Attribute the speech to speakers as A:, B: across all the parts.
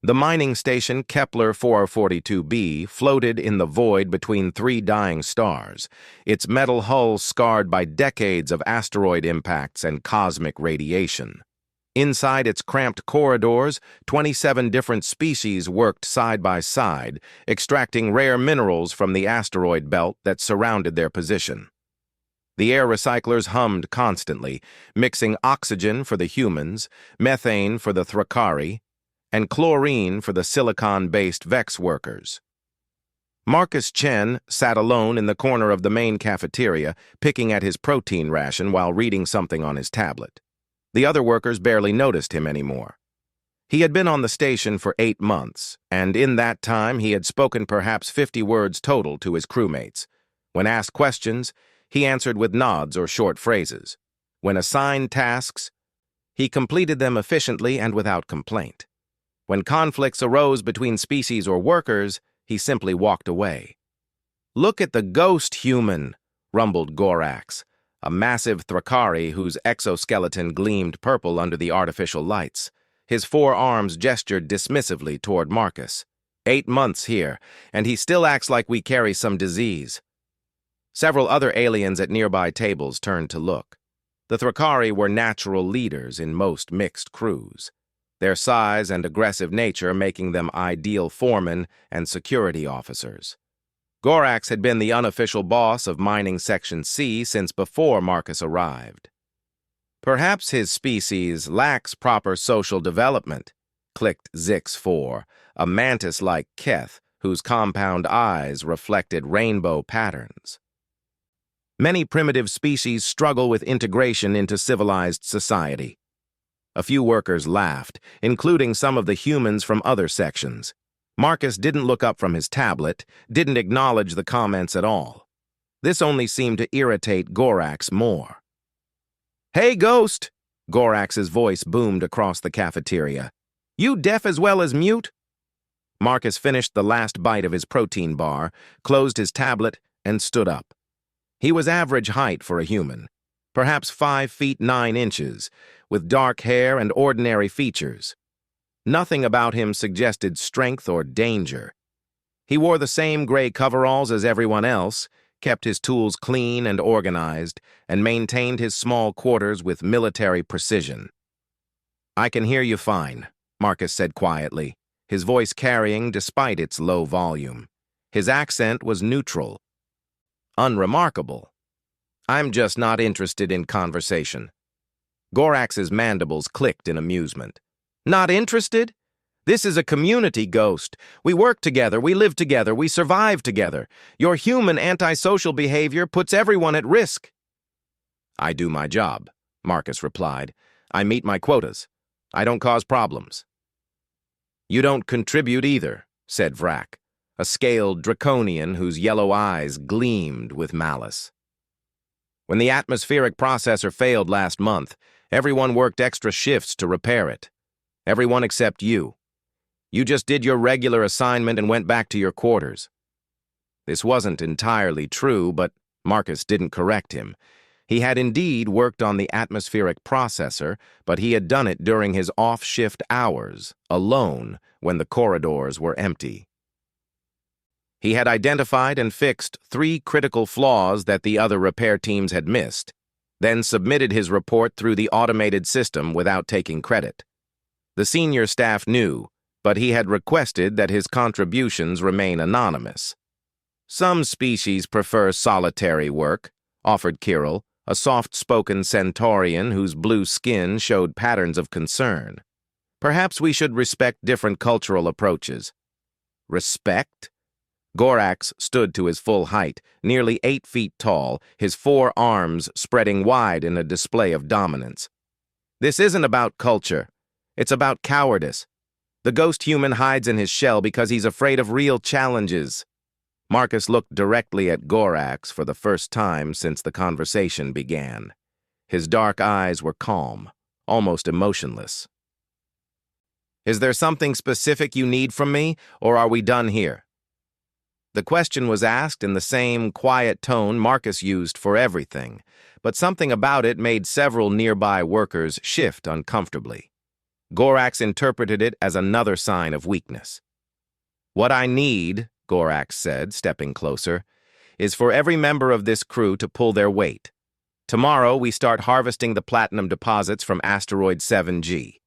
A: The mining station Kepler 442b floated in the void between three dying stars, its metal hull scarred by decades of asteroid impacts and cosmic radiation. Inside its cramped corridors, 27 different species worked side by side, extracting rare minerals from the asteroid belt that surrounded their position. The air recyclers hummed constantly, mixing oxygen for the humans, methane for the Thrakari, and chlorine for the silicon-based Vex workers. Marcus Chen sat alone in the corner of the main cafeteria, picking at his protein ration while reading something on his tablet. The other workers barely noticed him anymore. He had been on the station for 8 months, and in that time he had spoken perhaps 50 words total to his crewmates. When asked questions, he answered with nods or short phrases. When assigned tasks, he completed them efficiently and without complaint. When conflicts arose between species or workers, he simply walked away. "Look at the ghost human," rumbled Gorax, a massive Thrakari whose exoskeleton gleamed purple under the artificial lights. His 4 arms gestured dismissively toward Marcus. 8 months here, and he still acts like we carry some disease." Several other aliens at nearby tables turned to look. The Thrakari were natural leaders in most mixed crews, their size and aggressive nature making them ideal foremen and security officers. Gorax had been the unofficial boss of Mining Section C since before Marcus arrived. "Perhaps his species lacks proper social development," clicked Zix-4, a mantis-like Keth whose compound eyes reflected rainbow patterns. "Many primitive species struggle with integration into civilized society." A few workers laughed, including some of the humans from other sections. Marcus didn't look up from his tablet, didn't acknowledge the comments at all. This only seemed to irritate Gorax more. "Hey, Ghost!" Gorax's voice boomed across the cafeteria. "You deaf as well as mute?" Marcus finished the last bite of his protein bar, closed his tablet, and stood up. He was average height for a human, perhaps 5 feet 9 inches, with dark hair and ordinary features. Nothing about him suggested strength or danger. He wore the same gray coveralls as everyone else, kept his tools clean and organized, and maintained his small quarters with military precision. "I can hear you fine," Marcus said quietly, his voice carrying despite its low volume. His accent was neutral. "Unremarkable. I'm just not interested in conversation." Gorax's mandibles clicked in amusement. "Not interested? This is a community, Ghost. We work together, we live together, we survive together. Your human antisocial behavior puts everyone at risk." "I do my job," Marcus replied. "I meet my quotas. I don't cause problems." "You don't contribute either," said Vrak, a scaled draconian whose yellow eyes gleamed with malice. "When the atmospheric processor failed last month, everyone worked extra shifts to repair it. Everyone except you. You just did your regular assignment and went back to your quarters." This wasn't entirely true, but Marcus didn't correct him. He had indeed worked on the atmospheric processor, but he had done it during his off-shift hours, alone, when the corridors were empty. He had identified and fixed 3 critical flaws that the other repair teams had missed, then submitted his report through the automated system without taking credit. The senior staff knew, but he had requested that his contributions remain anonymous. "Some species prefer solitary work," offered Kirill, a soft-spoken centaurian whose blue skin showed patterns of concern. "Perhaps we should respect different cultural approaches." "Respect?" Gorax stood to his full height, nearly 8 feet tall, his 4 arms spreading wide in a display of dominance. "This isn't about culture. It's about cowardice. The ghost human hides in his shell because he's afraid of real challenges." Marcus looked directly at Gorax for the first time since the conversation began. His dark eyes were calm, almost emotionless. "Is there something specific you need from me, or are we done here?" The question was asked in the same quiet tone Marcus used for everything, but something about it made several nearby workers shift uncomfortably. Gorax interpreted it as another sign of weakness. "What I need," Gorax said, stepping closer, "is for every member of this crew to pull their weight. Tomorrow, we start harvesting the platinum deposits from asteroid 7G.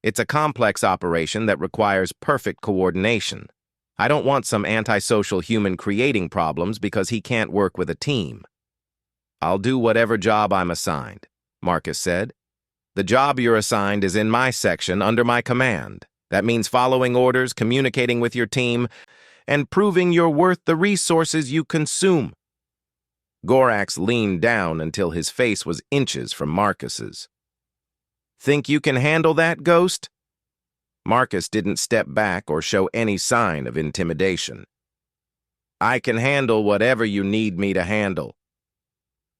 A: It's a complex operation that requires perfect coordination. I don't want some antisocial human creating problems because he can't work with a team." "I'll do whatever job I'm assigned," Marcus said. "The job you're assigned is in my section under my command. That means following orders, communicating with your team, and proving you're worth the resources you consume." Gorax leaned down until his face was inches from Marcus's. "Think you can handle that, Ghost?" Marcus didn't step back or show any sign of intimidation. "I can handle whatever you need me to handle."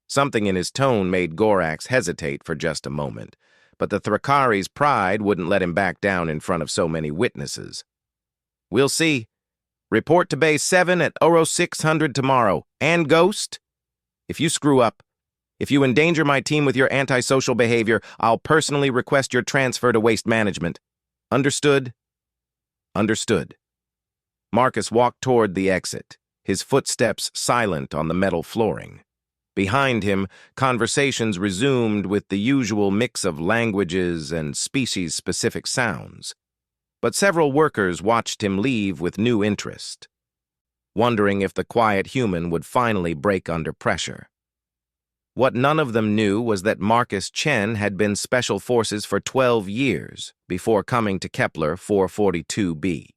A: Something in his tone made Gorax hesitate for just a moment, but the Thrakari's pride wouldn't let him back down in front of so many witnesses. "We'll see. Report to Base 7 at Oro 600 tomorrow. And Ghost, if you screw up, if you endanger my team with your antisocial behavior, I'll personally request your transfer to Waste Management. Understood?" "Understood." Marcus walked toward the exit, his footsteps silent on the metal flooring. Behind him, conversations resumed with the usual mix of languages and species-specific sounds. But several workers watched him leave with new interest, wondering if the quiet human would finally break under pressure. What none of them knew was that Marcus Chen had been Special Forces for 12 years before coming to Kepler 442b.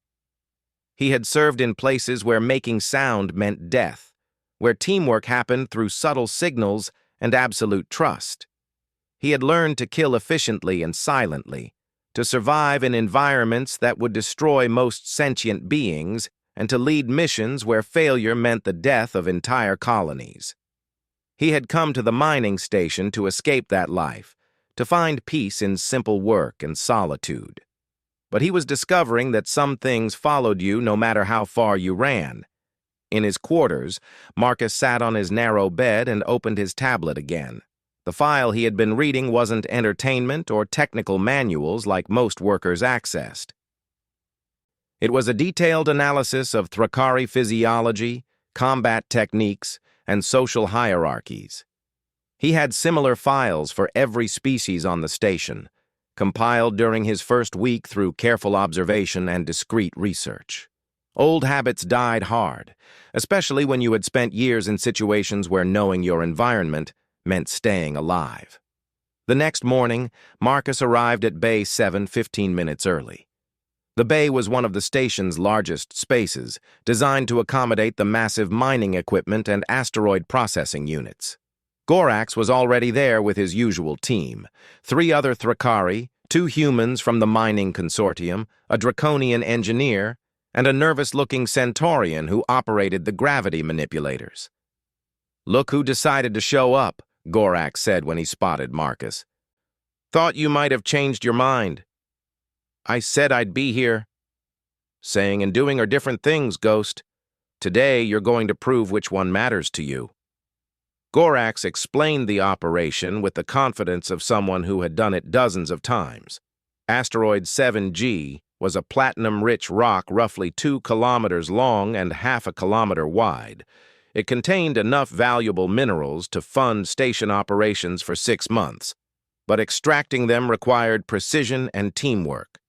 A: He had served in places where making sound meant death, where teamwork happened through subtle signals and absolute trust. He had learned to kill efficiently and silently, to survive in environments that would destroy most sentient beings, and to lead missions where failure meant the death of entire colonies. He had come to the mining station to escape that life, to find peace in simple work and solitude. But he was discovering that some things followed you no matter how far you ran. In his quarters, Marcus sat on his narrow bed and opened his tablet again. The file he had been reading wasn't entertainment or technical manuals like most workers accessed. It was a detailed analysis of Thrakari physiology, combat techniques, and social hierarchies. He had similar files for every species on the station, compiled during his first week through careful observation and discreet research. Old habits died hard, especially when you had spent years in situations where knowing your environment meant staying alive. The next morning, Marcus arrived at Bay 7 15 minutes early. The bay was one of the station's largest spaces, designed to accommodate the massive mining equipment and asteroid processing units. Gorax was already there with his usual team: 3 other Thrakari, 2 humans from the mining consortium, a draconian engineer, and a nervous-looking Centaurian who operated the gravity manipulators. "Look who decided to show up," Gorax said when he spotted Marcus. "Thought you might have changed your mind." "I said I'd be here." "Saying and doing are different things, Ghost. Today, you're going to prove which one matters to you." Gorax explained the operation with the confidence of someone who had done it dozens of times. Asteroid 7G was a platinum-rich rock roughly 2 kilometers long and half a kilometer wide. It contained enough valuable minerals to fund station operations for 6 months, but extracting them required precision and teamwork.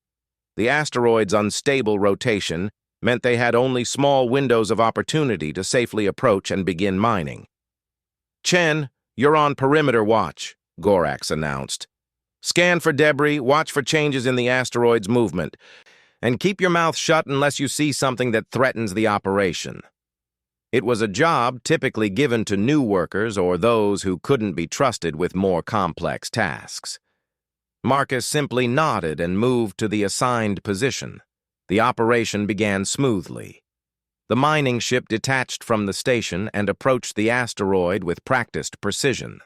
A: The asteroid's unstable rotation meant they had only small windows of opportunity to safely approach and begin mining. "Chen, you're on perimeter watch," Gorax announced. "Scan for debris, watch for changes in the asteroid's movement, and keep your mouth shut unless you see something that threatens the operation." It was a job typically given to new workers or those who couldn't be trusted with more complex tasks. Marcus simply nodded and moved to the assigned position. The operation began smoothly. The mining ship detached from the station and approached the asteroid with practiced precision.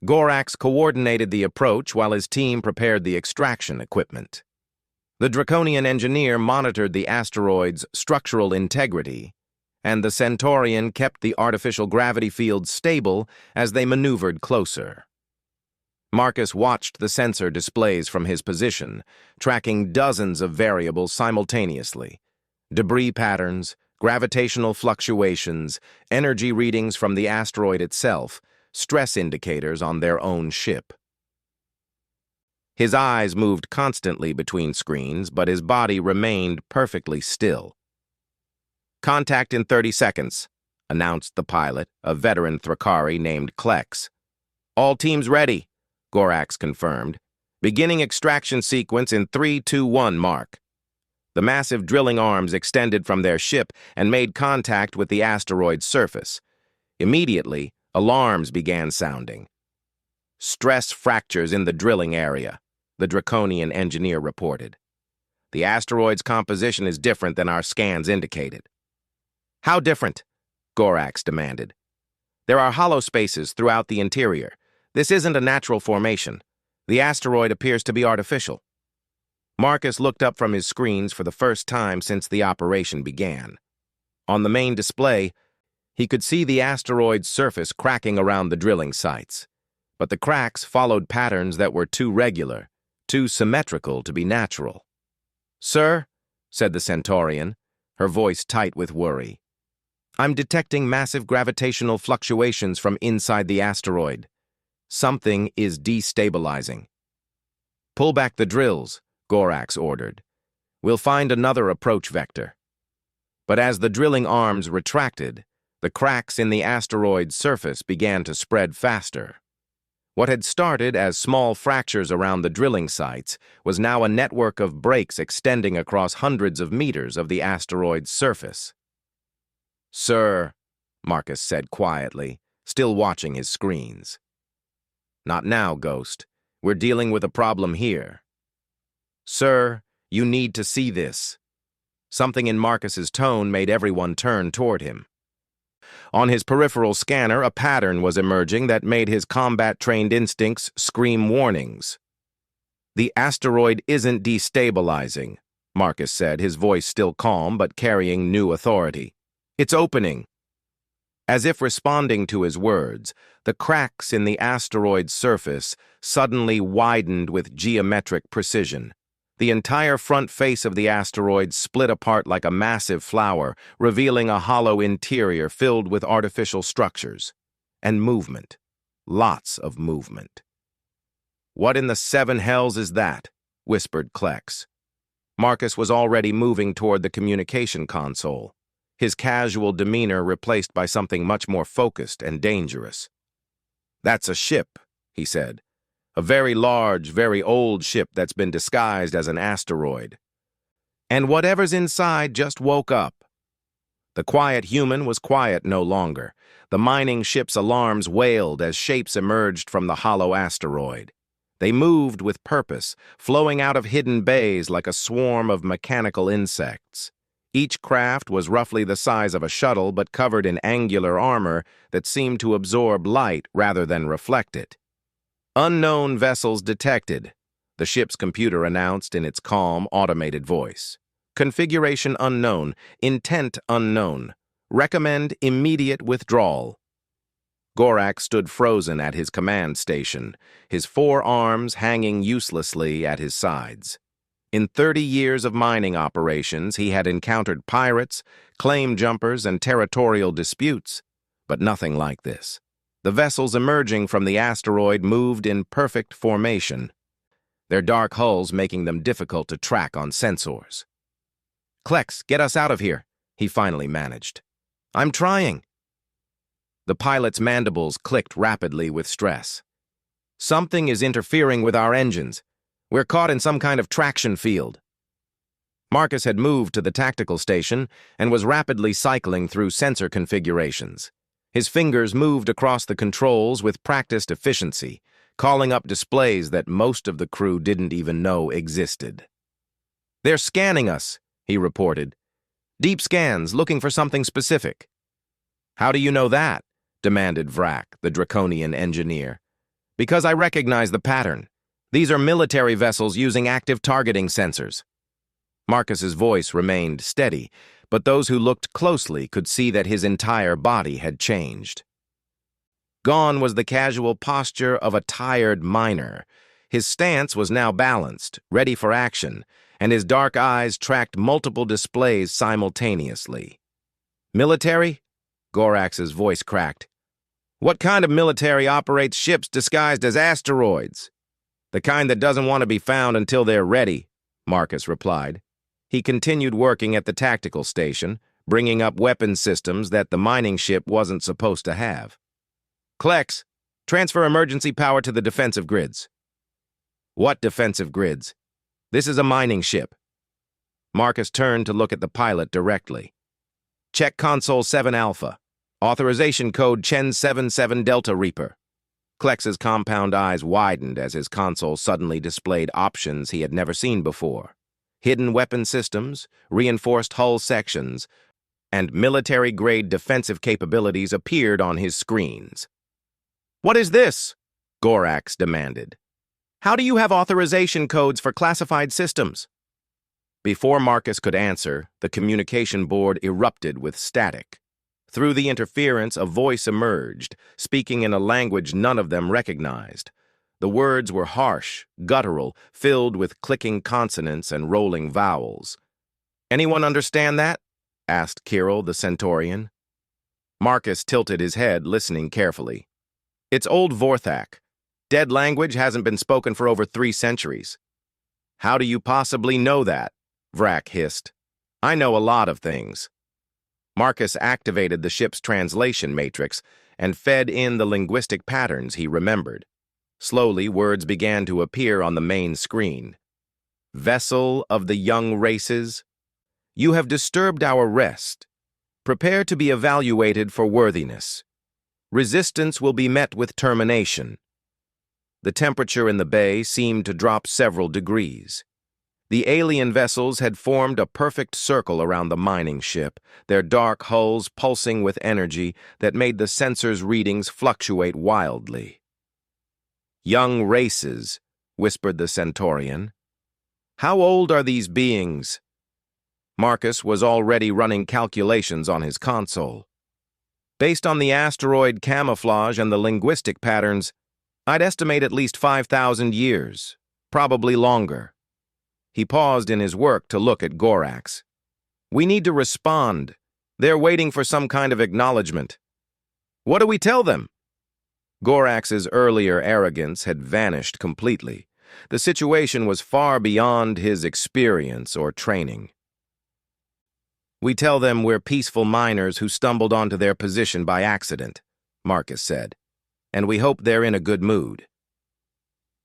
A: Gorax coordinated the approach while his team prepared the extraction equipment. The draconian engineer monitored the asteroid's structural integrity, and the Centaurian kept the artificial gravity field stable as they maneuvered closer. Marcus watched the sensor displays from his position, tracking dozens of variables simultaneously. Debris patterns, gravitational fluctuations, energy readings from the asteroid itself, stress indicators on their own ship. His eyes moved constantly between screens, but his body remained perfectly still. "Contact in 30 seconds, announced the pilot, a veteran Thrakari named Klex. "All teams ready," Gorax confirmed. "Beginning extraction sequence in 3, 2, 1, mark." The massive drilling arms extended from their ship and made contact with the asteroid's surface. Immediately, alarms began sounding. "Stress fractures in the drilling area," the Draconian engineer reported. "The asteroid's composition is different than our scans indicated." "How different?" Gorax demanded. "There are hollow spaces throughout the interior. This isn't a natural formation. The asteroid appears to be artificial." Marcus looked up from his screens for the first time since the operation began. On the main display, he could see the asteroid's surface cracking around the drilling sites. But the cracks followed patterns that were too regular, too symmetrical to be natural. "Sir," said the Centaurian, her voice tight with worry, "I'm detecting massive gravitational fluctuations from inside the asteroid. Something is destabilizing." "Pull back the drills," Gorax ordered. "We'll find another approach vector." But as the drilling arms retracted, the cracks in the asteroid's surface began to spread faster. What had started as small fractures around the drilling sites was now a network of breaks extending across hundreds of meters of the asteroid's surface. "Sir," Marcus said quietly, still watching his screens. "Not now, Ghost. We're dealing with a problem here." "Sir, you need to see this." Something in Marcus's tone made everyone turn toward him. On his peripheral scanner, a pattern was emerging that made his combat-trained instincts scream warnings. "The asteroid isn't destabilizing," Marcus said, his voice still calm but carrying new authority. "It's opening." As if responding to his words, the cracks in the asteroid's surface suddenly widened with geometric precision. The entire front face of the asteroid split apart like a massive flower, revealing a hollow interior filled with artificial structures. And movement. Lots of movement. "What in the seven hells is that?" whispered Klex. Marcus was already moving toward the communication console, his casual demeanor replaced by something much more focused and dangerous. "That's a ship," he said. "A very large, very old ship that's been disguised as an asteroid. And whatever's inside just woke up." The quiet human was quiet no longer. The mining ship's alarms wailed as shapes emerged from the hollow asteroid. They moved with purpose, flowing out of hidden bays like a swarm of mechanical insects. Each craft was roughly the size of a shuttle but covered in angular armor that seemed to absorb light rather than reflect it. "Unknown vessels detected," the ship's computer announced in its calm, automated voice. "Configuration unknown, intent unknown. Recommend immediate withdrawal." Gorax stood frozen at his command station, his four arms hanging uselessly at his sides. In 30 years of mining operations, he had encountered pirates, claim jumpers, and territorial disputes, but nothing like this. The vessels emerging from the asteroid moved in perfect formation, their dark hulls making them difficult to track on sensors. "Klex, get us out of here," he finally managed. "I'm trying." The pilot's mandibles clicked rapidly with stress. "Something is interfering with our engines. We're caught in some kind of traction field." Marcus had moved to the tactical station and was rapidly cycling through sensor configurations. His fingers moved across the controls with practiced efficiency, calling up displays that most of the crew didn't even know existed. "They're scanning us," he reported. "Deep scans, looking for something specific." "How do you know that?" demanded Vrak, the Draconian engineer. "Because I recognize the pattern. These are military vessels using active targeting sensors." Marcus's voice remained steady, but those who looked closely could see that his entire body had changed. Gone was the casual posture of a tired miner. His stance was now balanced, ready for action, and his dark eyes tracked multiple displays simultaneously. Military? Gorax's voice cracked. What kind of military operates ships disguised as asteroids? The kind that doesn't want to be found until they're ready, Marcus replied. He continued working at the tactical station, bringing up weapon systems that the mining ship wasn't supposed to have. Klex, transfer emergency power to the defensive grids. What defensive grids? This is a mining ship. Marcus turned to look at the pilot directly. Check console 7 Alpha. Authorization code Chen 77 Delta Reaper. Klex's compound eyes widened as his console suddenly displayed options he had never seen before. Hidden weapon systems, reinforced hull sections, and military-grade defensive capabilities appeared on his screens. What is this? Gorax demanded. How do you have authorization codes for classified systems? Before Marcus could answer, the communication board erupted with static. Through the interference, a voice emerged, speaking in a language none of them recognized. The words were harsh, guttural, filled with clicking consonants and rolling vowels. Anyone understand that? Asked Kirill, the Centaurian. Marcus tilted his head, listening carefully. It's Old Vorthak. Dead language hasn't been spoken for over 3 centuries. How do you possibly know that? Vrak hissed. I know a lot of things. Marcus activated the ship's translation matrix and fed in the linguistic patterns he remembered. Slowly, words began to appear on the main screen. Vessel of the young races, you have disturbed our rest. Prepare to be evaluated for worthiness. Resistance will be met with termination. The temperature in the bay seemed to drop several degrees. The alien vessels had formed a perfect circle around the mining ship, their dark hulls pulsing with energy that made the sensor's readings fluctuate wildly. Young races, whispered the Centaurian. How old are these beings? Marcus was already running calculations on his console. Based on the asteroid camouflage and the linguistic patterns, I'd estimate at least 5,000 years, probably longer. He paused in his work to look at Gorax. We need to respond. They're waiting for some kind of acknowledgement. What do we tell them? Gorax's earlier arrogance had vanished completely. The situation was far beyond his experience or training. We tell them we're peaceful miners who stumbled onto their position by accident, Marcus said, and we hope they're in a good mood.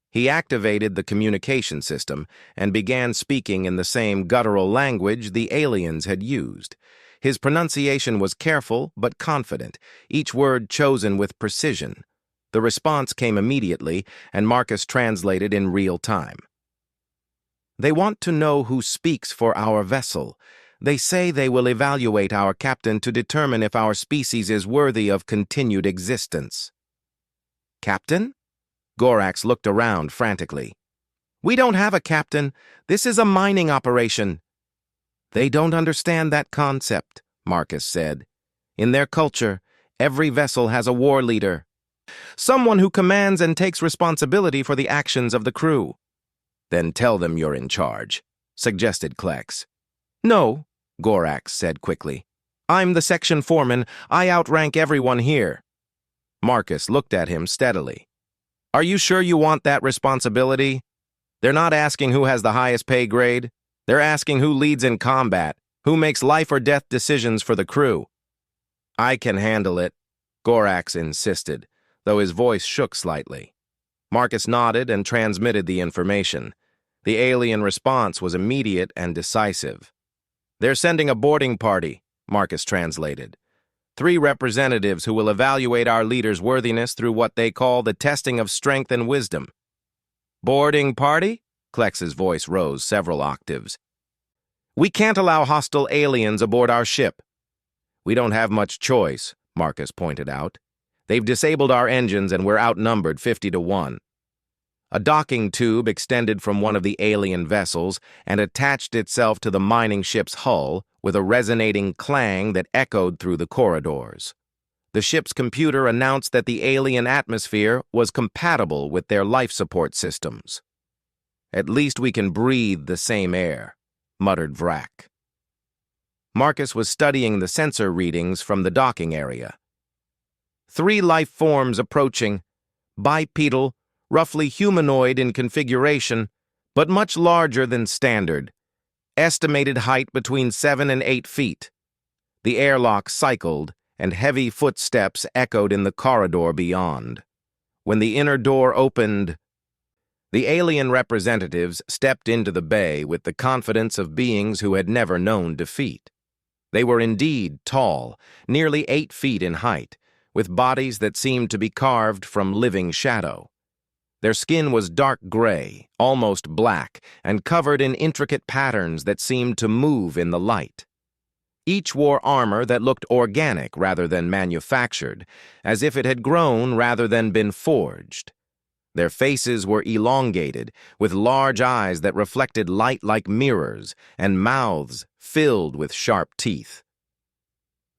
A: He activated the communication system and began speaking in the same guttural language the aliens had used. His pronunciation was careful but confident, each word chosen with precision. The response came immediately, and Marcus translated in real time. They want to know who speaks for our vessel. They say they will evaluate our captain to determine if our species is worthy of continued existence. Captain? Gorax looked around frantically. We don't have a captain. This is a mining operation. They don't understand that concept, Marcus said. In their culture, every vessel has a war leader. Someone who commands and takes responsibility for the actions of the crew. Then tell them you're in charge, suggested Klex. No, Gorax said quickly. I'm the section foreman. I outrank everyone here. Marcus looked at him steadily. Are you sure you want that responsibility? They're not asking who has the highest pay grade. They're asking who leads in combat, who makes life or death decisions for the crew. I can handle it, Gorax insisted, though his voice shook slightly. Marcus nodded and transmitted the information. The alien response was immediate and decisive. They're sending a boarding party, Marcus translated. 3 representatives who will evaluate our leader's worthiness through what they call the testing of strength and wisdom. Boarding party? Klex's voice rose several octaves. We can't allow hostile aliens aboard our ship. We don't have much choice, Marcus pointed out. They've disabled our engines and we're outnumbered 50-1. A docking tube extended from one of the alien vessels and attached itself to the mining ship's hull with a resonating clang that echoed through the corridors. The ship's computer announced that the alien atmosphere was compatible with their life support systems. "At least we can breathe the same air," muttered Vrak. Marcus was studying the sensor readings from the docking area. 3 life forms approaching, bipedal, roughly humanoid in configuration, but much larger than standard. Estimated height between 7 and 8 feet. The airlock cycled, and heavy footsteps echoed in the corridor beyond. When the inner door opened, the alien representatives stepped into the bay with the confidence of beings who had never known defeat. They were indeed tall, nearly 8 feet in height, with bodies that seemed to be carved from living shadow. Their skin was dark gray, almost black, and covered in intricate patterns that seemed to move in the light. Each wore armor that looked organic rather than manufactured, as if it had grown rather than been forged. Their faces were elongated, with large eyes that reflected light like mirrors, and mouths filled with sharp teeth.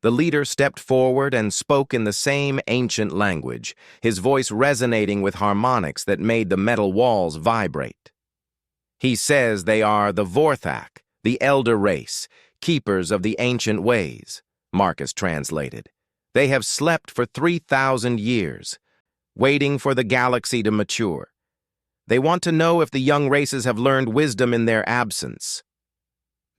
A: The leader stepped forward and spoke in the same ancient language, his voice resonating with harmonics that made the metal walls vibrate. "He says they are the Vorthak, the elder race, keepers of the ancient ways," Marcus translated. "They have slept for 3,000 years, waiting for the galaxy to mature. They want to know if the young races have learned wisdom in their absence."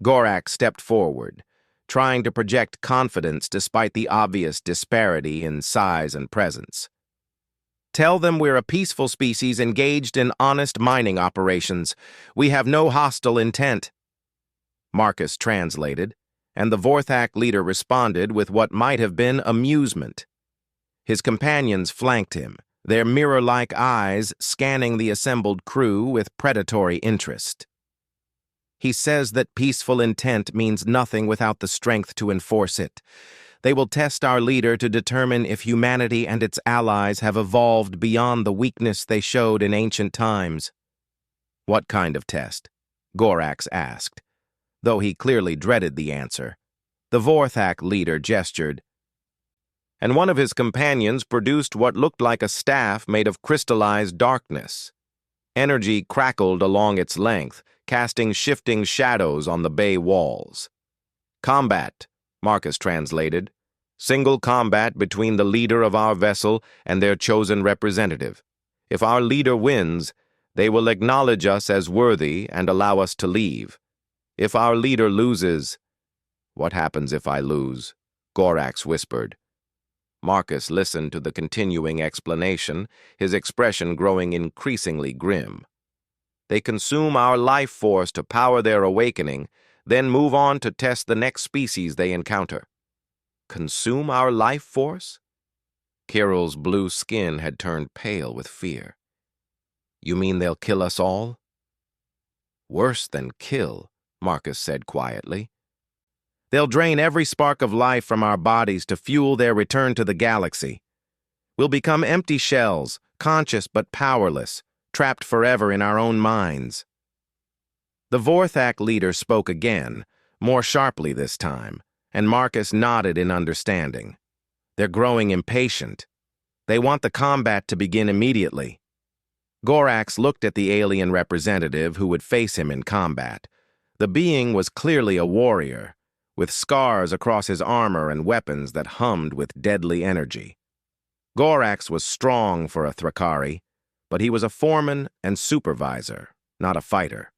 A: Gorak stepped forward, trying to project confidence despite the obvious disparity in size and presence. "Tell them we're a peaceful species engaged in honest mining operations. We have no hostile intent." Marcus translated, and the Vorthak leader responded with what might have been amusement. His companions flanked him, their mirror-like eyes scanning the assembled crew with predatory interest. "He says that peaceful intent means nothing without the strength to enforce it. They will test our leader to determine if humanity and its allies have evolved beyond the weakness they showed in ancient times." "What kind of test?" Gorax asked, though he clearly dreaded the answer. The Vorthak leader gestured, and one of his companions produced what looked like a staff made of crystallized darkness. Energy crackled along its length, casting shifting shadows on the bay walls. "Combat," Marcus translated. "Single combat between the leader of our vessel and their chosen representative. If our leader wins, they will acknowledge us as worthy and allow us to leave. If our leader loses—" "What happens if I lose?" Gorax whispered. Marcus listened to the continuing explanation, his expression growing increasingly grim. "They consume our life force to power their awakening, then move on to test the next species they encounter." "Consume our life force?" Kirill's blue skin had turned pale with fear. "You mean they'll kill us all?" "Worse than kill," Marcus said quietly. "They'll drain every spark of life from our bodies to fuel their return to the galaxy. We'll become empty shells, conscious but powerless, trapped forever in our own minds." The Vorthak leader spoke again, more sharply this time, and Marcus nodded in understanding. "They're growing impatient. They want the combat to begin immediately." Gorax looked at the alien representative who would face him in combat. The being was clearly a warrior, with scars across his armor and weapons that hummed with deadly energy. Gorax was strong for a Thrakari, but he was a foreman and supervisor, not a fighter.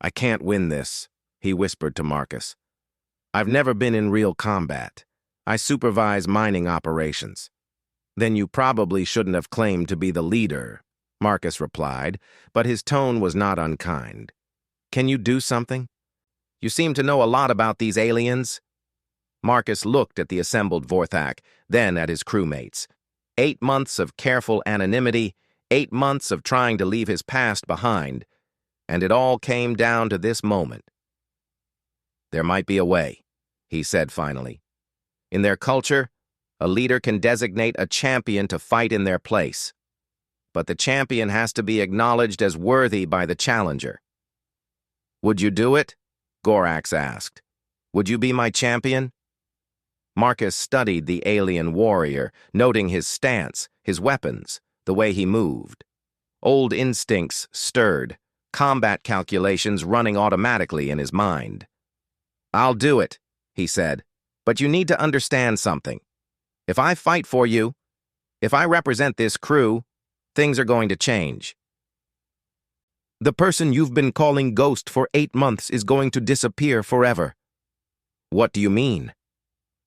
A: "I can't win this," he whispered to Marcus. "I've never been in real combat. I supervise mining operations." "Then you probably shouldn't have claimed to be the leader," Marcus replied, but his tone was not unkind. "Can you do something? You seem to know a lot about these aliens." Marcus looked at the assembled Vorthak, then at his crewmates. 8 months of careful anonymity, 8 months of trying to leave his past behind, and it all came down to this moment. "There might be a way," he said finally. "In their culture, a leader can designate a champion to fight in their place. But the champion has to be acknowledged as worthy by the challenger." "Would you do it?" Gorax asked. "Would you be my champion?" Marcus studied the alien warrior, noting his stance, his weapons, the way he moved. Old instincts stirred, combat calculations running automatically in his mind. "I'll do it," he said, "but you need to understand something. If I fight for you, if I represent this crew, things are going to change. The person you've been calling Ghost for 8 months is going to disappear forever." "What do you mean?"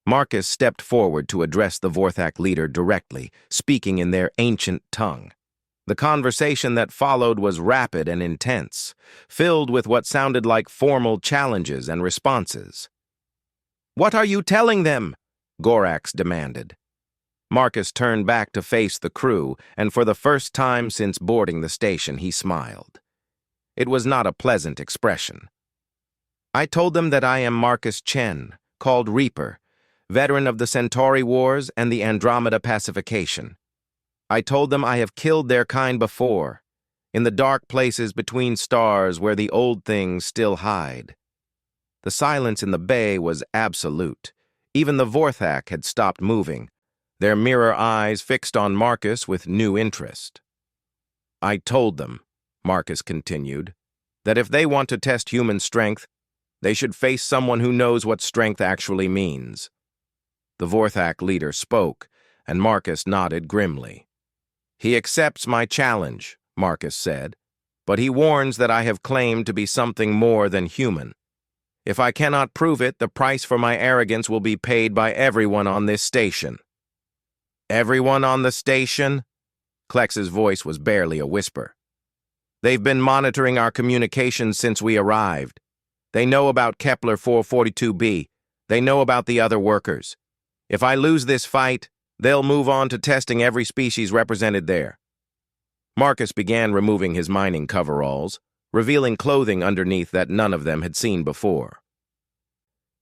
A: Marcus stepped forward to address the Vorthak leader directly, speaking in their ancient tongue. The conversation that followed was rapid and intense, filled with what sounded like formal challenges and responses. "What are you telling them?" Gorax demanded. Marcus turned back to face the crew, and for the first time since boarding the station, he smiled. It was not a pleasant expression. "I told them that I am Marcus Chen, called Reaper, veteran of the Centauri Wars and the Andromeda Pacification. I told them I have killed their kind before, in the dark places between stars where the old things still hide." The silence in the bay was absolute. Even the Vorthak had stopped moving, their mirror eyes fixed on Marcus with new interest. "I told them," Marcus continued, "that if they want to test human strength, they should face someone who knows what strength actually means." The Vorthak leader spoke, and Marcus nodded grimly. "He accepts my challenge," Marcus said, "but he warns that I have claimed to be something more than human. If I cannot prove it, the price for my arrogance will be paid by everyone on this station." "Everyone on the station?" Klex's voice was barely a whisper. "They've been monitoring our communications since we arrived. They know about Kepler 442b. They know about the other workers. If I lose this fight, they'll move on to testing every species represented there." Marcus began removing his mining coveralls, revealing clothing underneath that none of them had seen before.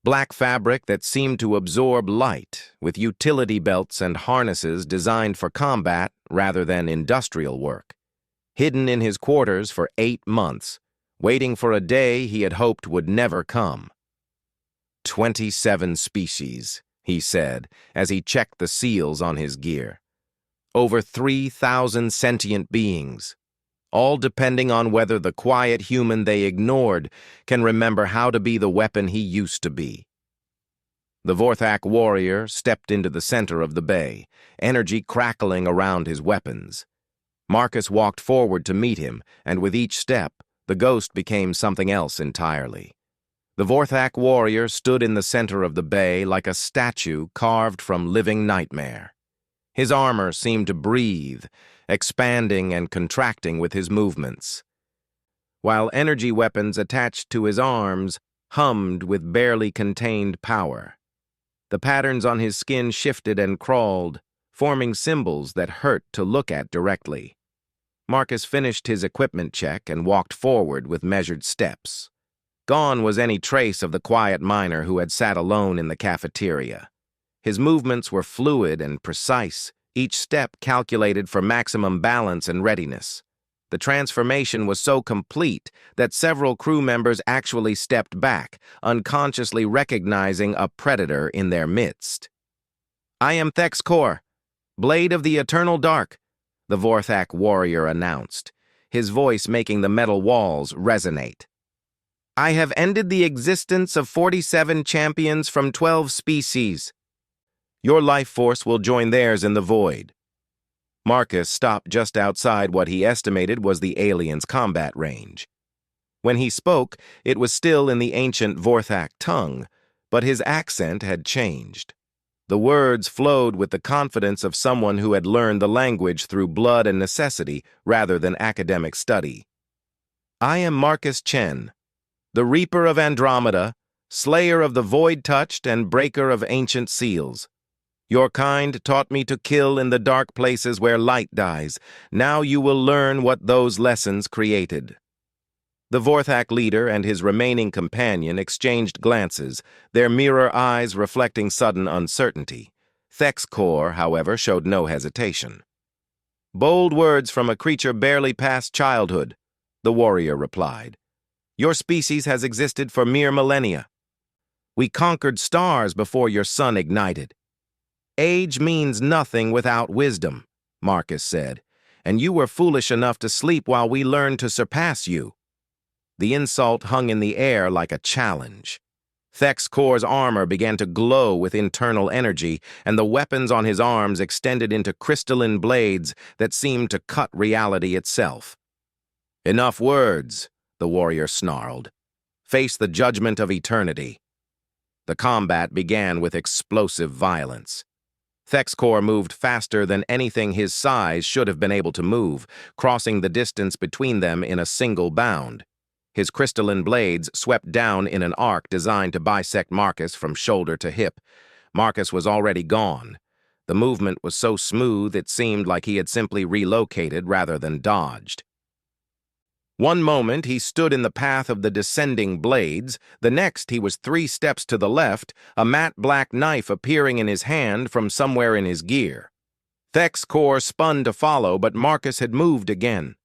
A: Black fabric that seemed to absorb light, with utility belts and harnesses designed for combat rather than industrial work. Hidden in his quarters for 8 months, waiting for a day he had hoped would never come. 27 species, he said, as he checked the seals on his gear. Over 3,000 sentient beings, all depending on whether the quiet human they ignored can remember how to be the weapon he used to be. The Vorthak warrior stepped into the center of the bay, energy crackling around his weapons. Marcus walked forward to meet him, and with each step, the ghost became something else entirely. The Vorthak warrior stood in the center of the bay like a statue carved from living nightmare. His armor seemed to breathe, expanding and contracting with his movements, while energy weapons attached to his arms hummed with barely contained power. The patterns on his skin shifted and crawled, forming symbols that hurt to look at directly. Marcus finished his equipment check and walked forward with measured steps. Gone was any trace of the quiet miner who had sat alone in the cafeteria. His movements were fluid and precise, each step calculated for maximum balance and readiness. The transformation was so complete that several crew members actually stepped back, unconsciously recognizing a predator in their midst. "I am Thex Kor, Blade of the Eternal Dark," the Vorthak warrior announced, his voice making the metal walls resonate. "I have ended the existence of 47 champions from 12 species. Your life force will join theirs in the void." Marcus stopped just outside what he estimated was the alien's combat range. When he spoke, it was still in the ancient Vorthak tongue, but his accent had changed. The words flowed with the confidence of someone who had learned the language through blood and necessity rather than academic study. "I am Marcus Chen, the Reaper of Andromeda, Slayer of the Void-Touched and Breaker of Ancient Seals. Your kind taught me to kill in the dark places where light dies. Now you will learn what those lessons created." The Vorthak leader and his remaining companion exchanged glances, their mirror eyes reflecting sudden uncertainty. Thex Kor, however, showed no hesitation. "Bold words from a creature barely past childhood," the warrior replied. "Your species has existed for mere millennia." We conquered stars before your sun ignited. Age means nothing without wisdom, Marcus said, and you were foolish enough to sleep while we learned to surpass you. The insult hung in the air like a challenge. Thexcor's armor began to glow with internal energy, and the weapons on his arms extended into crystalline blades that seemed to cut reality itself. "Enough words," the warrior snarled. "Face the judgment of eternity." The combat began with explosive violence. Thexcor moved faster than anything his size should have been able to move, crossing the distance between them in a single bound. His crystalline blades swept down in an arc designed to bisect Marcus from shoulder to hip. Marcus was already gone. The movement was so smooth it seemed like he had simply relocated rather than dodged. One moment he stood in the path of the descending blades, the next he was 3 steps to the left, a matte black knife appearing in his hand from somewhere in his gear. Thexcor spun to follow, but Marcus had moved again.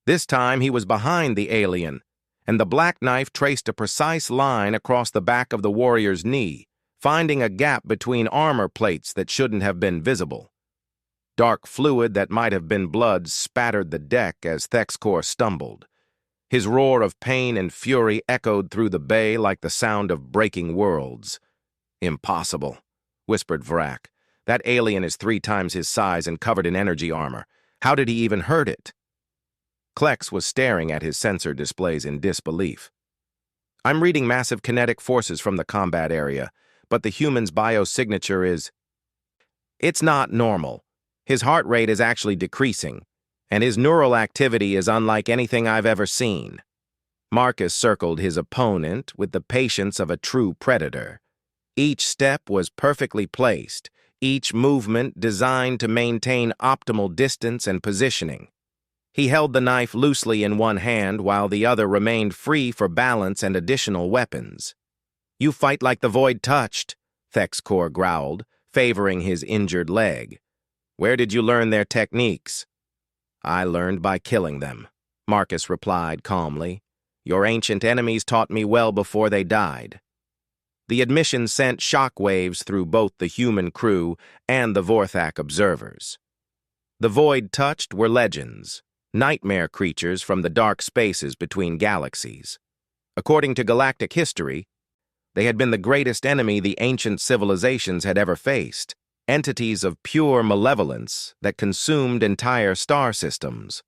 A: This time he was behind the alien, and the black knife traced a precise line across the back of the warrior's knee, finding a gap between armor plates that shouldn't have been visible. Dark fluid that might have been blood spattered the deck as Thexcor stumbled. His roar of pain and fury echoed through the bay like the sound of breaking worlds. "Impossible," whispered Vrak. "That alien is 3 times his size and covered in energy armor. How did he even hurt it?" Klex was staring at his sensor displays in disbelief. "I'm reading massive kinetic forces from the combat area, but the human's biosignature is... It's not normal. His heart rate is actually decreasing, and his neural activity is unlike anything I've ever seen." Marcus circled his opponent with the patience of a true predator. Each step was perfectly placed, each movement designed to maintain optimal distance and positioning. He held the knife loosely in one hand while the other remained free for balance and additional weapons. "You fight like the void touched," Thexcor growled, favoring his injured leg. "Where did you learn their techniques?" "I learned by killing them," Marcus replied calmly. "Your ancient enemies taught me well before they died." The admission sent shockwaves through both the human crew and the Vorthak observers. The void touched were legends, nightmare creatures from the dark spaces between galaxies. According to galactic history, they had been the greatest enemy the ancient civilizations had ever faced, entities of pure malevolence that consumed entire star systems.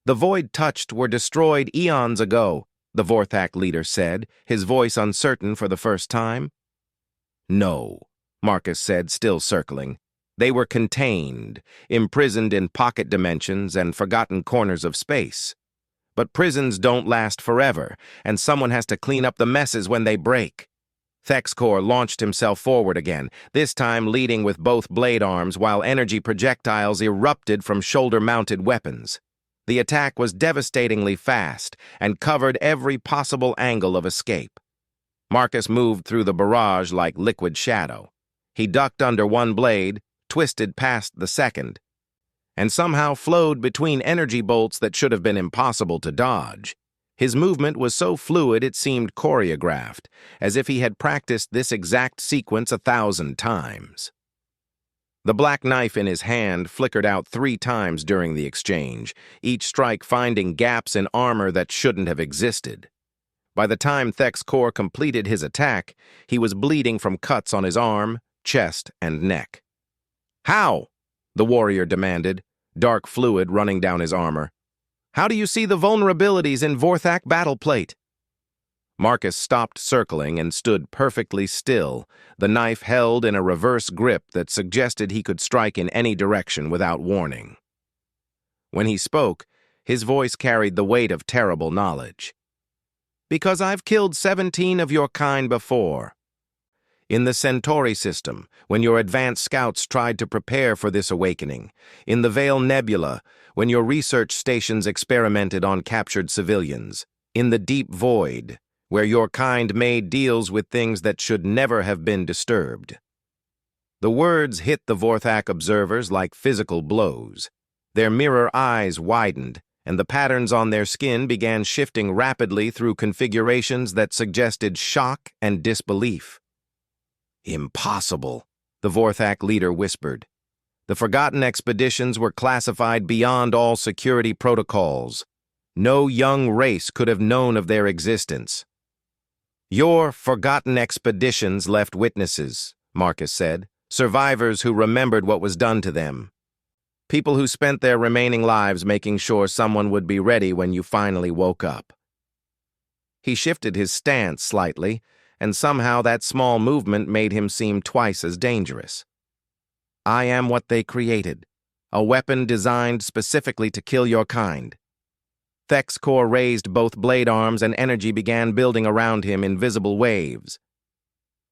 A: "The void touched were destroyed eons ago," the Vorthak leader said, his voice uncertain for the first time. "No," Marcus said, still circling. "They were contained, imprisoned in pocket dimensions and forgotten corners of space. But prisons don't last forever, and someone has to clean up the messes when they break." Thexcor launched himself forward again, this time leading with both blade arms while energy projectiles erupted from shoulder-mounted weapons. The attack was devastatingly fast and covered every possible angle of escape. Marcus moved through the barrage like liquid shadow. He ducked under one blade, twisted past the second, and somehow flowed between energy bolts that should have been impossible to dodge. His movement was so fluid it seemed choreographed, as if he had practiced this exact sequence 1,000 times. The black knife in his hand flickered out 3 times during the exchange, each strike finding gaps in armor that shouldn't have existed. By the time Thexcor completed his attack, he was bleeding from cuts on his arm, chest, and neck. "How?" the warrior demanded, dark fluid running down his armor. "How do you see the vulnerabilities in Vorthak battleplate?" Marcus stopped circling and stood perfectly still, the knife held in a reverse grip that suggested he could strike in any direction without warning. When he spoke, his voice carried the weight of terrible knowledge. "Because I've killed 17 of your kind before. In the Centauri system, when your advanced scouts tried to prepare for this awakening. In the Veil Nebula, when your research stations experimented on captured civilians. In the Deep Void, where your kind made deals with things that should never have been disturbed." The words hit the Vorthak observers like physical blows. Their mirror eyes widened, and the patterns on their skin began shifting rapidly through configurations that suggested shock and disbelief. "Impossible," the Vorthak leader whispered. "The Forgotten Expeditions were classified beyond all security protocols. No young race could have known of their existence." "Your Forgotten Expeditions left witnesses," Marcus said, "survivors who remembered what was done to them. People who spent their remaining lives making sure someone would be ready when you finally woke up." He shifted his stance slightly, and somehow that small movement made him seem twice as dangerous. "I am what they created, a weapon designed specifically to kill your kind." Thexkor raised both blade arms and energy began building around him in visible waves.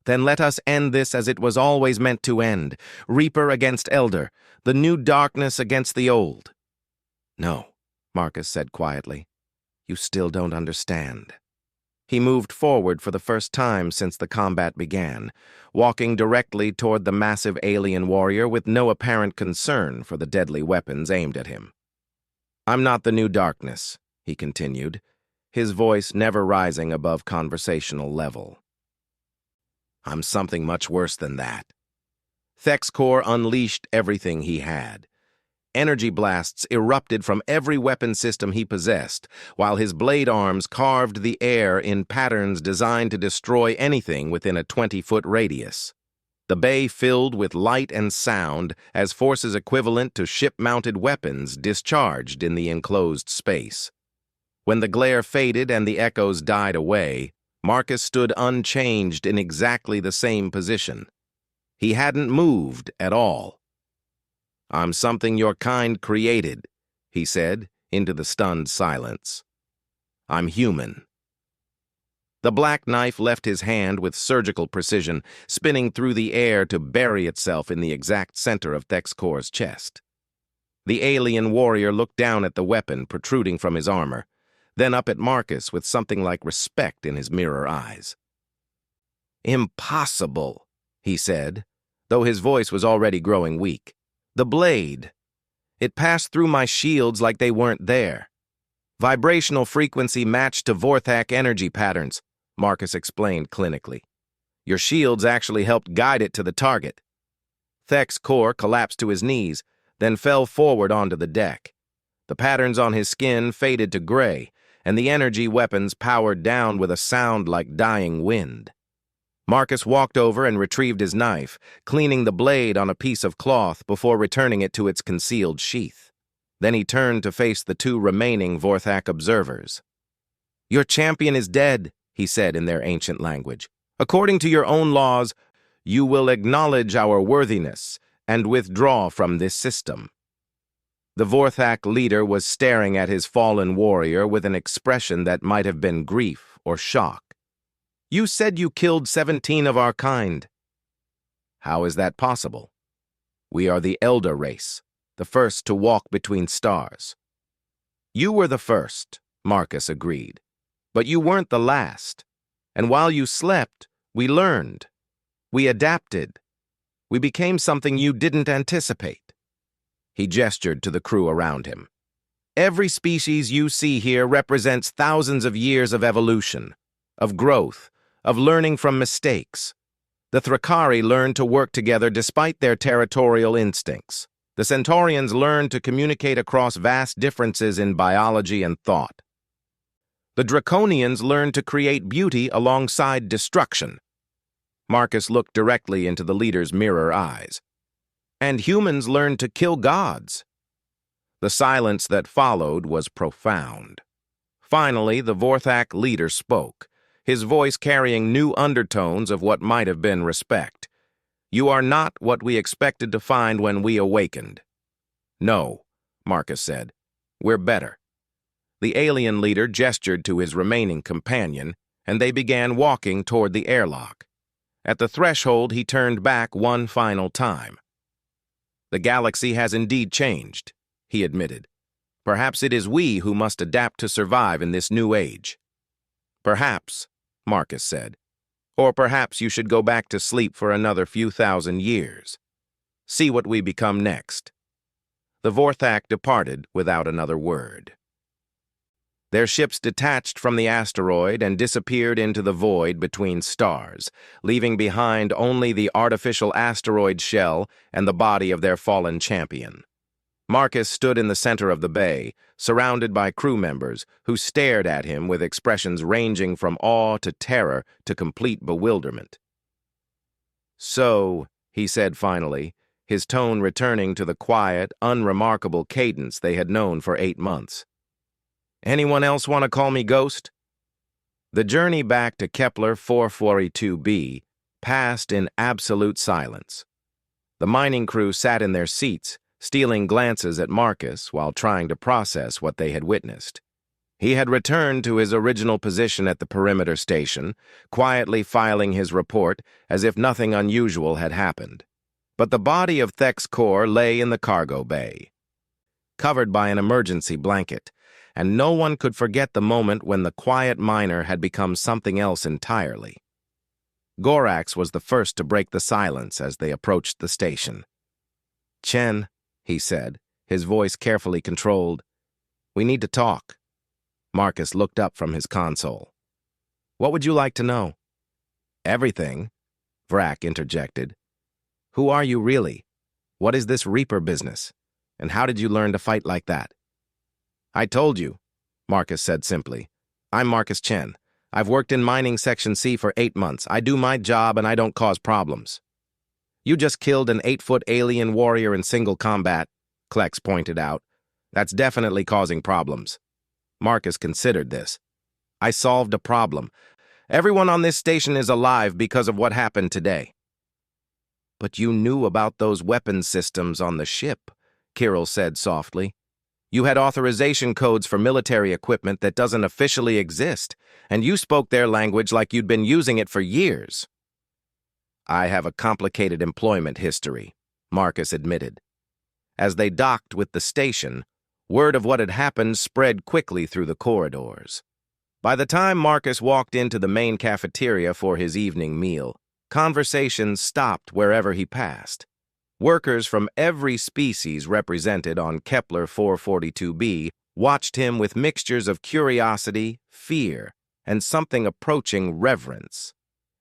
A: "Then let us end this as it was always meant to end, Reaper against Elder, the new darkness against the old." "No," Marcus said quietly. "You still don't understand." He moved forward for the first time since the combat began, walking directly toward the massive alien warrior with no apparent concern for the deadly weapons aimed at him. "I'm not the new darkness," he continued, his voice never rising above conversational level. "I'm something much worse than that." Thexkor unleashed everything he had. Energy blasts erupted from every weapon system he possessed, while his blade arms carved the air in patterns designed to destroy anything within a 20-foot radius. The bay filled with light and sound as forces equivalent to ship-mounted weapons discharged in the enclosed space. When the glare faded and the echoes died away, Marcus stood unchanged in exactly the same position. He hadn't moved at all. "I'm something your kind created," he said into the stunned silence. "I'm human." The black knife left his hand with surgical precision, spinning through the air to bury itself in the exact center of Thexkor's chest. The alien warrior looked down at the weapon protruding from his armor, then up at Marcus with something like respect in his mirror eyes. "Impossible," he said, though his voice was already growing weak. "The blade. It passed through my shields like they weren't there. Vibrational frequency matched to Vorthak energy patterns," Marcus explained clinically. "Your shields actually helped guide it to the target." Thexkor collapsed to his knees, then fell forward onto the deck. The patterns on his skin faded to gray, and the energy weapons powered down with a sound like dying wind. Marcus walked over and retrieved his knife, cleaning the blade on a piece of cloth before returning it to its concealed sheath. Then he turned to face the two remaining Vorthak observers. "Your champion is dead," he said in their ancient language. "According to your own laws, you will acknowledge our worthiness and withdraw from this system." The Vorthak leader was staring at his fallen warrior with an expression that might have been grief or shock. "You said you killed 17 of our kind." "How is that possible? We are the Elder race, the first to walk between stars." "You were the first," Marcus agreed. "But you weren't the last. And while you slept, we learned. We adapted. We became something you didn't anticipate." He gestured to the crew around him. "Every species you see here represents thousands of years of evolution, of growth, of learning from mistakes. The Thrakari learned to work together despite their territorial instincts. The Centaurians learned to communicate across vast differences in biology and thought. The Draconians learned to create beauty alongside destruction." Marcus looked directly into the leader's mirror eyes. "And humans learned to kill gods." The silence that followed was profound. Finally, the Vorthak leader spoke, his voice carrying new undertones of what might have been respect. "You are not what we expected to find when we awakened." "No," Marcus said. "We're better." The alien leader gestured to his remaining companion, and they began walking toward the airlock. At the threshold, he turned back one final time. "The galaxy has indeed changed," he admitted. "Perhaps it is we who must adapt to survive in this new age." "Perhaps," Marcus said. "Or perhaps you should go back to sleep for another few thousand years. See what we become next." The Vorthak departed without another word. Their ships detached from the asteroid and disappeared into the void between stars, leaving behind only the artificial asteroid shell and the body of their fallen champion. Marcus stood in the center of the bay, surrounded by crew members who stared at him with expressions ranging from awe to terror to complete bewilderment. "So," he said finally, his tone returning to the quiet, unremarkable cadence they had known for 8 months. "Anyone else want to call me Ghost?" The journey back to Kepler 442b passed in absolute silence. The mining crew sat in their seats, stealing glances at Marcus while trying to process what they had witnessed. He had returned to his original position at the perimeter station, quietly filing his report as if nothing unusual had happened. But the body of Thek's core lay in the cargo bay, covered by an emergency blanket, and no one could forget the moment when the quiet miner had become something else entirely. Gorax was the first to break the silence as they approached the station. "Chen," he said, his voice carefully controlled, "we need to talk." Marcus looked up from his console. "What would you like to know?" "Everything," Vrak interjected. "Who are you really? What is this Reaper business? And how did you learn to fight like that?" "I told you," Marcus said simply. "I'm Marcus Chen. I've worked in Mining Section C for 8 months. I do my job and I don't cause problems." "You just killed an 8-foot alien warrior in single combat," Klex pointed out. "That's definitely causing problems." Marcus considered this. "I solved a problem. Everyone on this station is alive because of what happened today." "But you knew about those weapons systems on the ship," Kirill said softly. "You had authorization codes for military equipment that doesn't officially exist, and you spoke their language like you'd been using it for years." "I have a complicated employment history," Marcus admitted. As they docked with the station, word of what had happened spread quickly through the corridors. By the time Marcus walked into the main cafeteria for his evening meal, conversations stopped wherever he passed. Workers from every species represented on Kepler 442b watched him with mixtures of curiosity, fear, and something approaching reverence.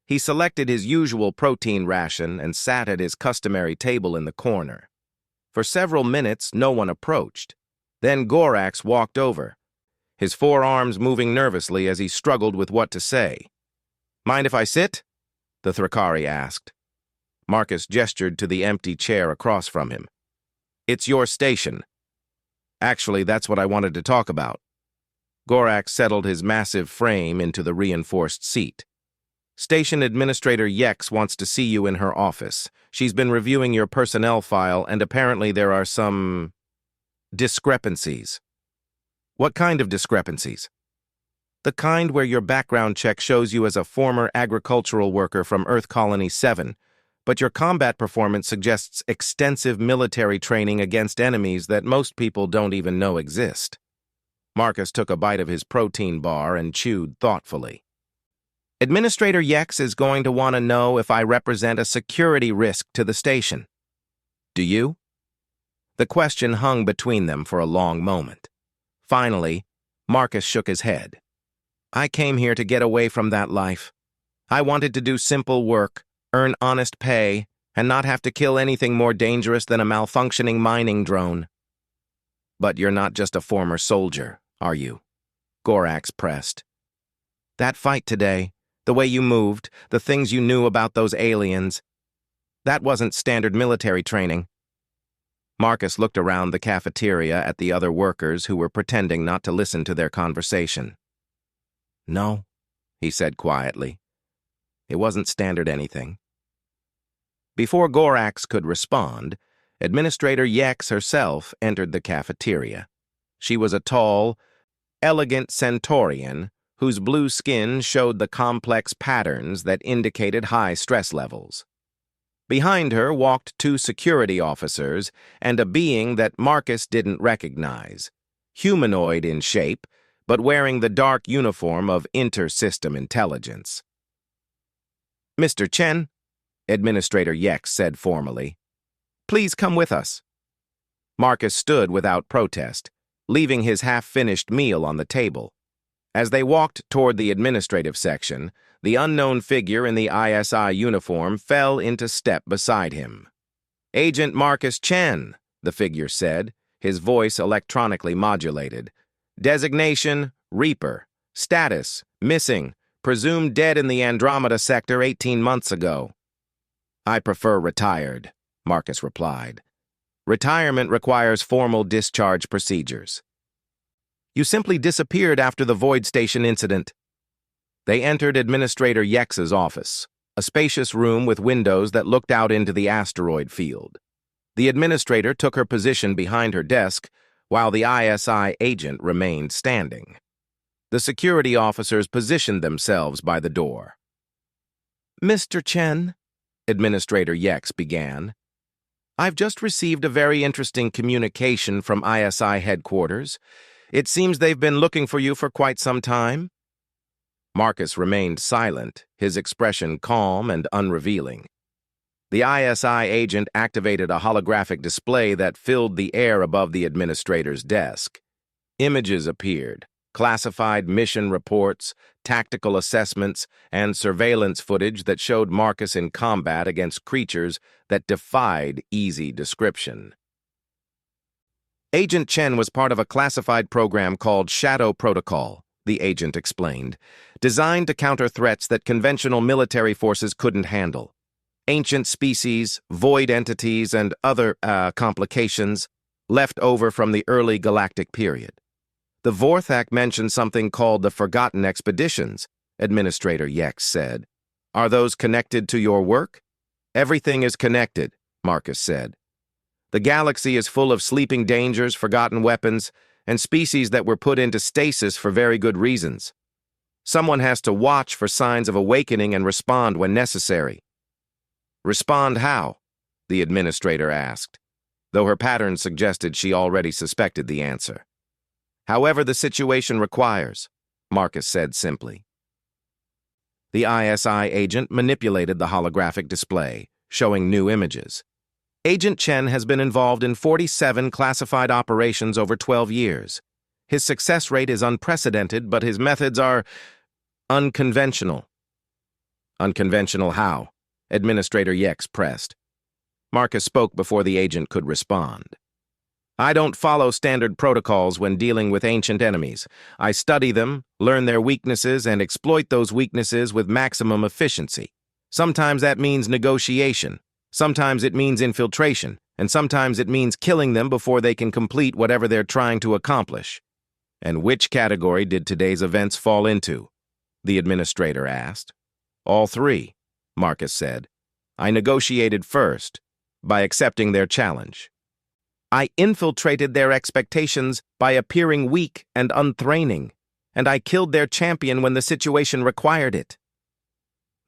A: He selected his usual protein ration and sat at his customary table in the corner. For several minutes, no one approached. Then Gorax walked over, his forearms moving nervously as he struggled with what to say. "Mind if I sit?" the Thrakari asked. Marcus gestured to the empty chair across from him. "It's your station." "Actually, that's what I wanted to talk about." Gorax settled his massive frame into the reinforced seat. "Station Administrator Yex wants to see you in her office. She's been reviewing your personnel file, and apparently there are some discrepancies." "What kind of discrepancies?" "The kind where your background check shows you as a former agricultural worker from Earth Colony 7, but your combat performance suggests extensive military training against enemies that most people don't even know exist." Marcus took a bite of his protein bar and chewed thoughtfully. "Administrator Yex is going to want to know if I represent a security risk to the station." "Do you?" The question hung between them for a long moment. Finally, Marcus shook his head. "I came here to get away from that life. I wanted to do simple work, earn honest pay, and not have to kill anything more dangerous than a malfunctioning mining drone." "But you're not just a former soldier, are you?" Gorax pressed. "That fight today, the way you moved, the things you knew about those aliens, that wasn't standard military training." Marcus looked around the cafeteria at the other workers who were pretending not to listen to their conversation. "No," he said quietly. "It wasn't standard anything." Before Gorax could respond, Administrator Yex herself entered the cafeteria. She was a tall, elegant Centaurian whose blue skin showed the complex patterns that indicated high stress levels. Behind her walked 2 security officers and a being that Marcus didn't recognize, humanoid in shape, but wearing the dark uniform of inter-system intelligence. "Mr. Chen," Administrator Yex said formally, "please come with us." Marcus stood without protest, leaving his half-finished meal on the table. As they walked toward the administrative section, the unknown figure in the ISI uniform fell into step beside him. "Agent Marcus Chen," the figure said, his voice electronically modulated. "Designation, Reaper. Status, missing. Presumed dead in the Andromeda sector 18 months ago." "I prefer retired," Marcus replied. "Retirement requires formal discharge procedures." "You simply disappeared after the Void Station incident." They entered Administrator Yex's office, a spacious room with windows that looked out into the asteroid field. The administrator took her position behind her desk, while the ISI agent remained standing. The security officers positioned themselves by the door. "Mr. Chen," Administrator Yex began, "I've just received a very interesting communication from ISI headquarters. It seems they've been looking for you for quite some time." Marcus remained silent, his expression calm and unrevealing. The ISI agent activated a holographic display that filled the air above the administrator's desk. Images appeared, classified mission reports, tactical assessments, and surveillance footage that showed Marcus in combat against creatures that defied easy description. Agent Chen was part of a classified program called Shadow Protocol, the agent explained, designed to counter threats that conventional military forces couldn't handle. Ancient species, void entities, and other complications left over from the early galactic period. The Vorthak mentioned something called the Forgotten Expeditions, Administrator Yex said. "Are those connected to your work?" "Everything is connected," Marcus said. "The galaxy is full of sleeping dangers, forgotten weapons, and species that were put into stasis for very good reasons. Someone has to watch for signs of awakening and respond when necessary." "Respond how?" the administrator asked, though her pattern suggested she already suspected the answer. "However the situation requires," Marcus said simply. The ISI agent manipulated the holographic display, showing new images. Agent Chen has been involved in 47 classified operations over 12 years. His success rate is unprecedented, but his methods are unconventional. "Unconventional how?" Administrator Yex pressed. Marcus spoke before the agent could respond. "I don't follow standard protocols when dealing with ancient enemies. I study them, learn their weaknesses, and exploit those weaknesses with maximum efficiency. Sometimes that means negotiation, sometimes it means infiltration, and sometimes it means killing them before they can complete whatever they're trying to accomplish." "And which category did today's events fall into?" the administrator asked. "All three," Marcus said. "I negotiated first, by accepting their challenge. I infiltrated their expectations by appearing weak and untraining, and I killed their champion when the situation required it."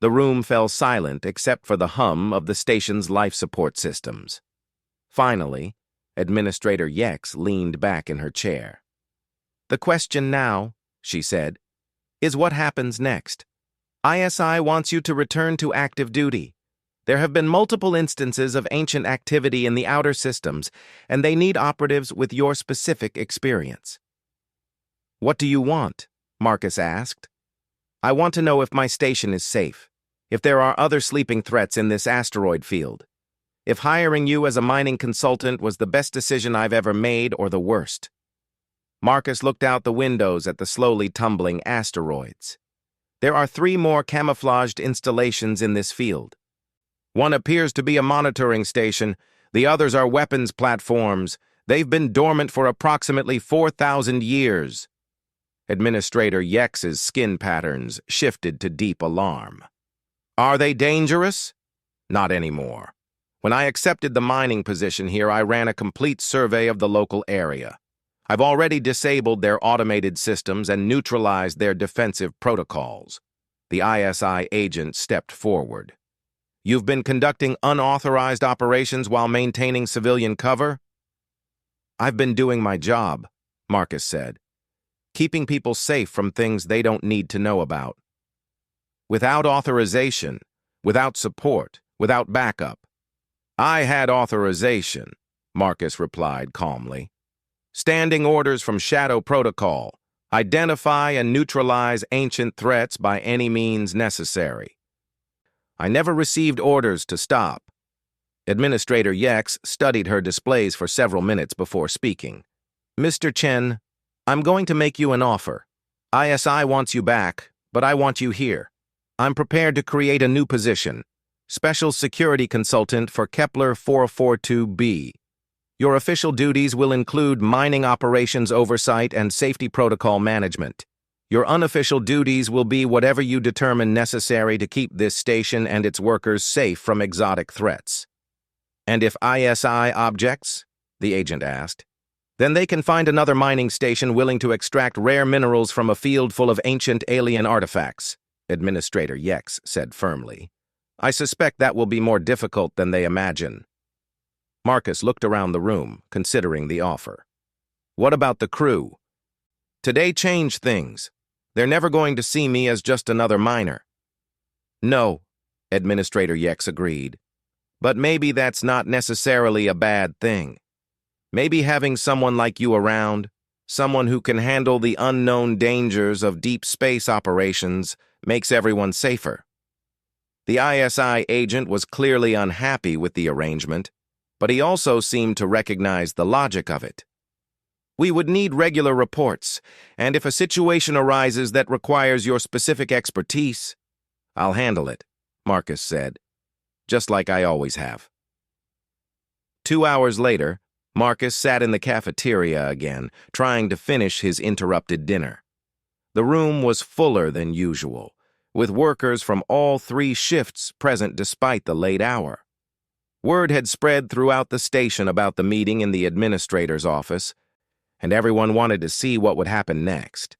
A: The room fell silent except for the hum of the station's life support systems. Finally, Administrator Yex leaned back in her chair. "The question now," she said, "is what happens next. ISI wants you to return to active duty. There have been multiple instances of ancient activity in the outer systems, and they need operatives with your specific experience." "What do you want?" Marcus asked. "I want to know if my station is safe, if there are other sleeping threats in this asteroid field, if hiring you as a mining consultant was the best decision I've ever made or the worst." Marcus looked out the windows at the slowly tumbling asteroids. "There are 3 more camouflaged installations in this field. One appears to be a monitoring station. The others are weapons platforms. They've been dormant for approximately 4,000 years. Administrator Yex's skin patterns shifted to deep alarm. "Are they dangerous?" "Not anymore. When I accepted the mining position here, I ran a complete survey of the local area. I've already disabled their automated systems and neutralized their defensive protocols." The ISI agent stepped forward. "You've been conducting unauthorized operations while maintaining civilian cover?" "I've been doing my job," Marcus said, "keeping people safe from things they don't need to know about. Without authorization, without support, without backup." "I had authorization," Marcus replied calmly. "Standing orders from Shadow Protocol. Identify and neutralize ancient threats by any means necessary. I never received orders to stop. Administrator Yex studied her displays for several minutes before speaking. Mr. Chen, I'm going to make you an offer. ISI wants you back, but I want you here. I'm prepared to create a new position, Special Security Consultant for Kepler 442b. Your official duties will include mining operations oversight and safety protocol management. Your unofficial duties will be whatever you determine necessary to keep this station and its workers safe from exotic threats. And if ISI objects, the agent asked, then they can find another mining station willing to extract rare minerals from a field full of ancient alien artifacts, Administrator Yex said firmly. I suspect that will be more difficult than they imagine. Marcus looked around the room, considering the offer. What about the crew? Today changed things. They're never going to see me as just another miner. No, Administrator Yex agreed. But maybe that's not necessarily a bad thing. Maybe having someone like you around, someone who can handle the unknown dangers of deep space operations, makes everyone safer. The ISI agent was clearly unhappy with the arrangement, but he also seemed to recognize the logic of it. We would need regular reports, and if a situation arises that requires your specific expertise, I'll handle it, Marcus said, just like I always have. 2 hours later, Marcus sat in the cafeteria again, trying to finish his interrupted dinner. The room was fuller than usual, with workers from all 3 shifts present despite the late hour. Word had spread throughout the station about the meeting in the administrator's office, and everyone wanted to see what would happen next.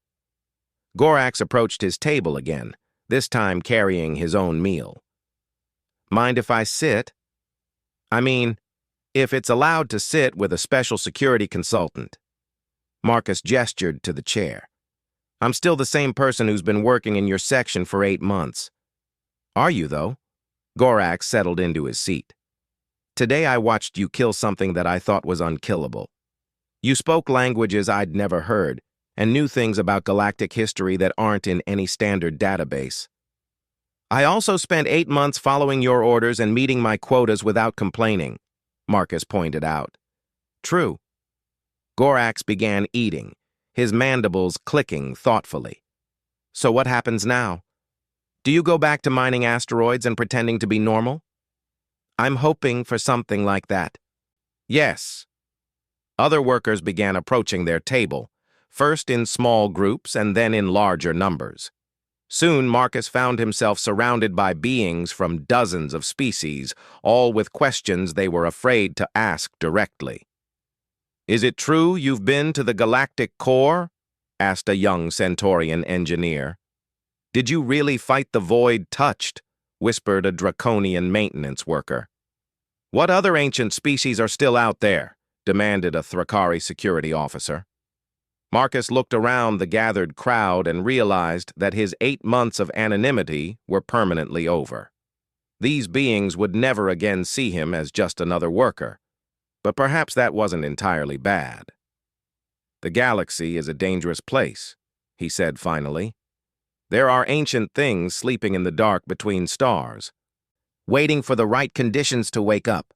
A: Gorax approached his table again, this time carrying his own meal. Mind if I sit? I mean, if it's allowed to sit with a special security consultant. Marcus gestured to the chair. I'm still the same person who's been working in your section for 8 months. Are you, though? Gorax settled into his seat. Today I watched you kill something that I thought was unkillable. You spoke languages I'd never heard, and knew things about galactic history that aren't in any standard database. I also spent 8 months following your orders and meeting my quotas without complaining, Marcus pointed out. True. Gorax began eating, his mandibles clicking thoughtfully. So what happens now? Do you go back to mining asteroids and pretending to be normal? I'm hoping for something like that. Yes. Other workers began approaching their table, first in small groups and then in larger numbers. Soon Marcus found himself surrounded by beings from dozens of species, all with questions they were afraid to ask directly. Is it true you've been to the galactic core? Asked a young Centaurian engineer. Did you really fight the void touched? Whispered a draconian maintenance worker. What other ancient species are still out there? Demanded a Thrakari security officer. Marcus looked around the gathered crowd and realized that his 8 months of anonymity were permanently over. These beings would never again see him as just another worker, but perhaps that wasn't entirely bad. The galaxy is a dangerous place, he said finally. There are ancient things sleeping in the dark between stars, waiting for the right conditions to wake up.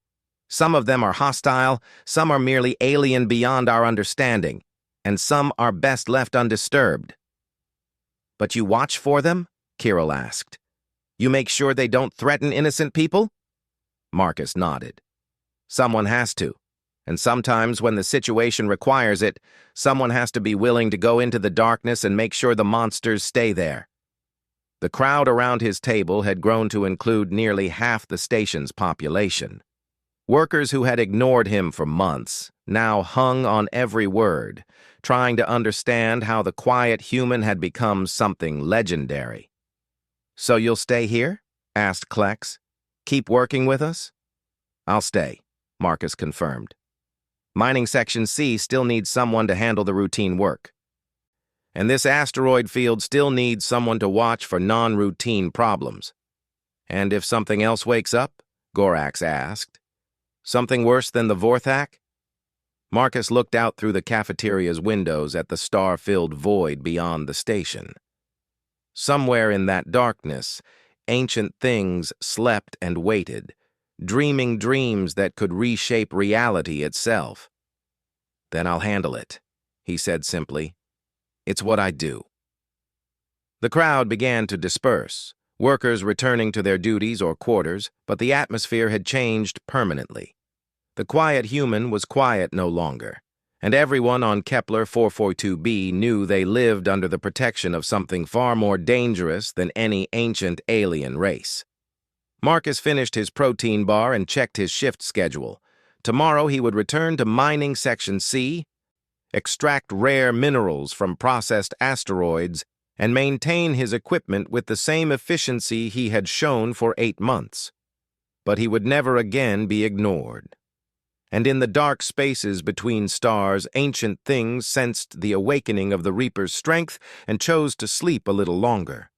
A: Some of them are hostile, some are merely alien beyond our understanding, and some are best left undisturbed. But you watch for them? Kirill asked. You make sure they don't threaten innocent people? Marcus nodded. Someone has to, and sometimes when the situation requires it, someone has to be willing to go into the darkness and make sure the monsters stay there. The crowd around his table had grown to include nearly half the station's population. Workers who had ignored him for months now hung on every word, trying to understand how the quiet human had become something legendary. So you'll stay here? Asked Klex. Keep working with us? I'll stay, Marcus confirmed. Mining Section C still needs someone to handle the routine work. And this asteroid field still needs someone to watch for non-routine problems. And if something else wakes up? Gorax asked. Something worse than the Vorthak? Marcus looked out through the cafeteria's windows at the star-filled void beyond the station. Somewhere in that darkness, ancient things slept and waited, dreaming dreams that could reshape reality itself. "Then I'll handle it," he said simply. "It's what I do." The crowd began to disperse, workers returning to their duties or quarters, but the atmosphere had changed permanently. The quiet human was quiet no longer, and everyone on Kepler 442b knew they lived under the protection of something far more dangerous than any ancient alien race. Marcus finished his protein bar and checked his shift schedule. Tomorrow he would return to Mining Section C, extract rare minerals from processed asteroids, and maintain his equipment with the same efficiency he had shown for 8 months. But he would never again be ignored. And in the dark spaces between stars, ancient things sensed the awakening of the Reaper's strength and chose to sleep a little longer.